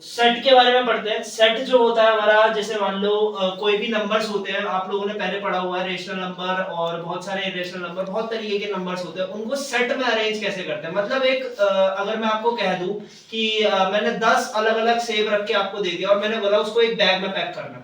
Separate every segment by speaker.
Speaker 1: Set के बारे में पढ़ते हैं। सेट जो होता है हमारा, जैसे मान लो कोई भी नंबर्स होते हैं, आप लोगों ने पहले पढ़ा हुआ है रेशनल नंबर और बहुत सारे इरेशनल नंबर, बहुत तरीके के नंबर्स होते हैं, उनको सेट में अरेंज कैसे करते हैं। मतलब एक अगर मैं आपको कह दूं कि मैंने 10 अलग अलग सेब रख के आपको दे दिया और मैंने बोला उसको एक बैग में पैक करना,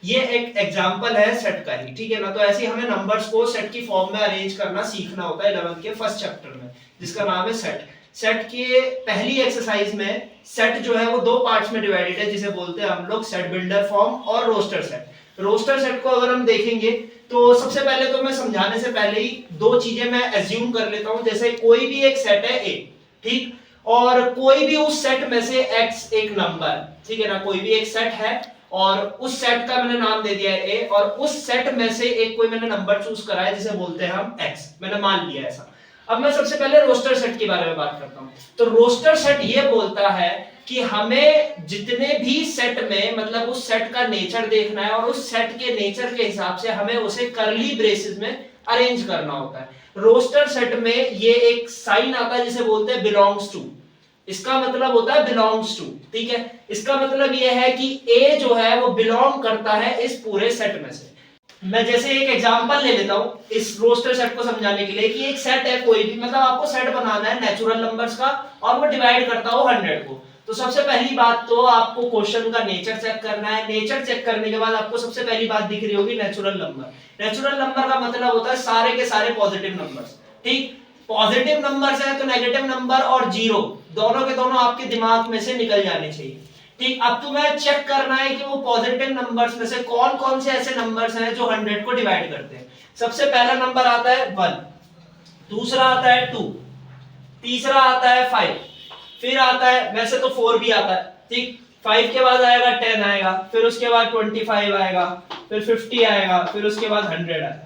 Speaker 1: ये एक एग्जांपल है सेट का ही, ठीक है ना। तो ऐसे ही हमें नंबर्स को सेट की फॉर्म में अरेंज करना सीखना होता है 11th के फर्स्ट चैप्टर में, जिसका नाम है सेट। सेट के पहली एक्सरसाइज में सेट जो है वो दो पार्ट्स में डिवाइडेड है, जिसे बोलते हैं हम लोग सेट बिल्डर फॉर्म और रोस्टर सेट। रोस्टर सेट को अगर हम देखेंगे तो सबसे पहले तो मैं समझाने से पहले ही दो चीजें मैं एज्यूम कर लेता हूं। जैसे कोई भी एक सेट है ए, ठीक, और कोई भी उस सेट में से x एक नंबर, ठीक है ना, कोई भी एक सेट है और उस सेट का मैंने नाम दे दिया है ए, और उस सेट में से एक कोई मैंने नंबर चूज करा है जिसे बोलते हैं हम x, मैंने मान लिया ऐसा। अब मैं सबसे पहले रोस्टर सेट के बारे में बात करता हूं। तो रोस्टर सेट ये बोलता है कि हमें जितने भी सेट में, मतलब उस सेट का नेचर देखना है और उस सेट के नेचर के हिसाब से हमें उसे कर्ली ब्रेसेस में अरेंज करना होता है। रोस्टर सेट में ये एक साइन आता है जिसे बोलते हैं बिलोंग्स टू। इसका मतलब होता है बिलोंग्स टू, ठीक है। इसका मतलब यह है कि ए जो है वो बिलोंग करता है इस पूरे सेट में से। मैं जैसे एक एग्जांपल ले लेता हूं इस रोस्टर सेट को समझाने के लिए कि एक सेट है कोई भी, मतलब आपको सेट बनाना है नेचुरल नंबर्स का और वो डिवाइड करता हो 100 को। तो सबसे पहली बात तो आपको क्वेश्चन का नेचर चेक करना है। नेचर चेक करने के बाद आपको सबसे पहली बात दिख रही होगी नेचुरल नंबर। नेचुरल नंबर का मतलब होता है सारे के सारे पॉजिटिव नंबर्स, ठीक। पॉजिटिव नंबर्स है तो नेगेटिव नंबर और जीरो दोनों के दोनों आपके दिमाग में से निकल जाने चाहिए, ठीक। अब तुम्हें चेक करना है कि वो पॉजिटिव नंबर्स में से कौन कौन से ऐसे नंबर्स हैं जो 100 को डिवाइड करते हैं। सबसे पहला नंबर आता है 1, दूसरा आता है 2, तीसरा आता है 5, फिर आता है, वैसे तो 4 भी आता है, ठीक। 5 के बाद आएगा 10 आएगा, फिर उसके बाद 25 आएगा, फिर 50 आएगा, फिर उसके बाद 100 आएगा।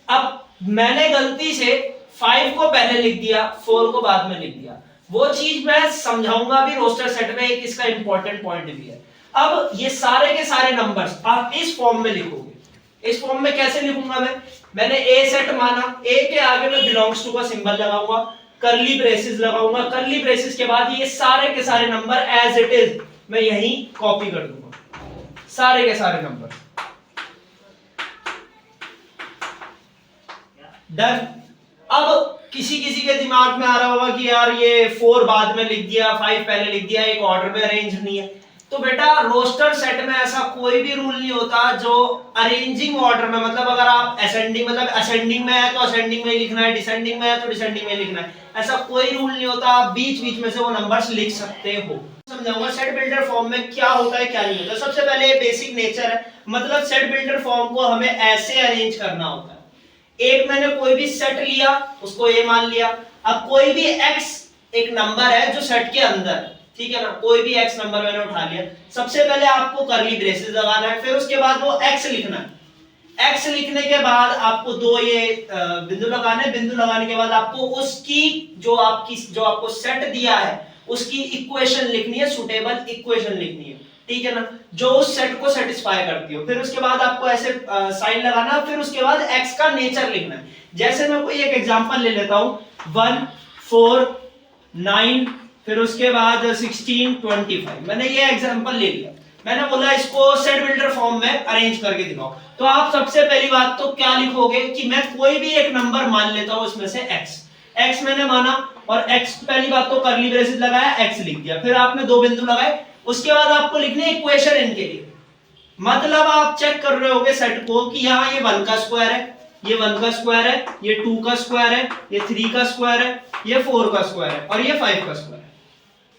Speaker 1: अब मैंने गलती से 5 को पहले लिख दिया, 4 को बाद में लिख दिया। वो चीज मैं समझाऊंगा भी रोस्टर सेट में, एक इसका इंपॉर्टेंट पॉइंट भी है। अब ये सारे के सारे नंबर्स आप इस फॉर्म में लिखोगे। इस फॉर्म में कैसे लिखूंगा मैंने ए सेट माना, ए के आगे मैं बिलोंग्स टू का सिंबल लगाऊंगा, कर्ली ब्रेसेस लगाऊंगा, कर्ली ब्रेसेस के बाद ये सारे के सारे नंबर एज इट इज मैं यहीं कॉपी कर दूंगा, सारे के सारे नंबर। डन। अब किसी किसी के दिमाग में आ रहा होगा कि यार ये 4 बाद में लिख दिया, 5 पहले लिख दिया, एक ऑर्डर में अरेंज नहीं है। तो बेटा रोस्टर सेट में ऐसा कोई भी रूल नहीं होता जो अरेंजिंग ऑर्डर में, मतलब अगर आप असेंडिंग, मतलब असेंडिंग में है तो असेंडिंग में ही लिखना है, डिसेंडिंग में है तो डिसेंडिंग में लिखना है, ऐसा कोई रूल नहीं होता। आप बीच बीच में से वो नंबर्स लिख सकते हो। समझाऊंगा सेट बिल्डर फॉर्म में क्या होता है क्या नहीं होता। सबसे पहले बेसिक नेचर है, मतलब सेट बिल्डर फॉर्म को हमें ऐसे अरेंज करना होता है। एक मैंने कोई भी सेट लिया, उसको ए मान लिया। अब कोई भी x एक नंबर है जो सेट के अंदर, ठीक है ना, कोई भी x नंबर मैंने उठा लिया। सबसे पहले आपको कर्ली ब्रेसेस लगाना है, फिर उसके बाद वो x लिखना है। x लिखने के बाद आपको दो ये बिंदु लगाने, बिंदु लगाने के बाद आपको उसकी जो आपको सेट दिया है उसकी इक्वेशन लिखनी है, सुटेबल इक्वेशन लिखनी है, ठीक है ना, जो उस सेट को सेटिस्फाई करती हो। फिर उसके बाद आपको ऐसे साइन लगाना, फिर उसके बाद x का नेचर लिखना है। जैसे मैं कोई एक एग्जांपल ले लेता हूं, 1, 4, 9, फिर उसके बाद 16, 25। मैंने ये एग्जांपल ले लिया, मैंने बोला इसको सेट बिल्डर फॉर्म में अरेंज करके दिखाओ। तो आप सबसे पहली बात तो क्या लिखोगे कि मैं कोई भी एक नंबर मान लेता हूं उसमें से x मैंने माना, और x पहली बात तो कर्ली ब्रेसेस लगाया, x लिख दिया। फिर आपने दो बिंदु लगाए, उसके बाद आपको लिखनी है इक्वेशन इनके लिए। मतलब आप चेक कर रहे होगे सेट को कि यहाँ ये 1 का स्क्वायर है, ये 1 का स्क्वायर है, ये 2 का स्क्वायर है, ये 3 का स्क्वायर है, ये 4 का स्क्वायर है और ये 5 का स्क्वायर है।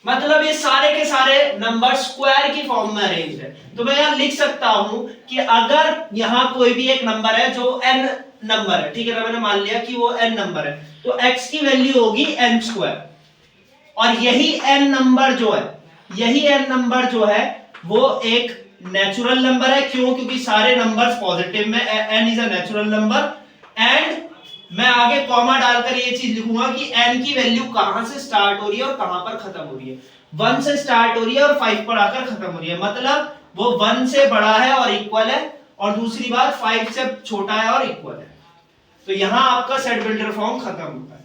Speaker 1: मतलब ये सारे के सारे नंबर स्क्वायर की फॉर्म में अरेंज है। तो मैं यहाँ लिख सकता हूं कि अगर यहाँ कोई भी एक नंबर है जो n नंबर है, ठीक है ना, मैंने मान लिया कि वो n नंबर है, तो x की वैल्यू होगी n स्क्वायर। और यही n नंबर जो है वो एक नेचुरल नंबर है। क्यों? क्योंकि सारे नंबर्स पॉजिटिव में, n is a natural number. And मैं आगे कॉमा डालकर ये चीज लिखूंगा कि n की वैल्यू कहां से स्टार्ट हो रही है और कहां पर खत्म हो रही है। 1 से स्टार्ट हो रही है और 5 पर आकर खत्म हो रही है, मतलब वो 1 से बड़ा है और इक्वल है, और दूसरी बात 5 से छोटा है और इक्वल है। तो यहां आपका सेट बिल्डर फॉर्म खत्म होता है।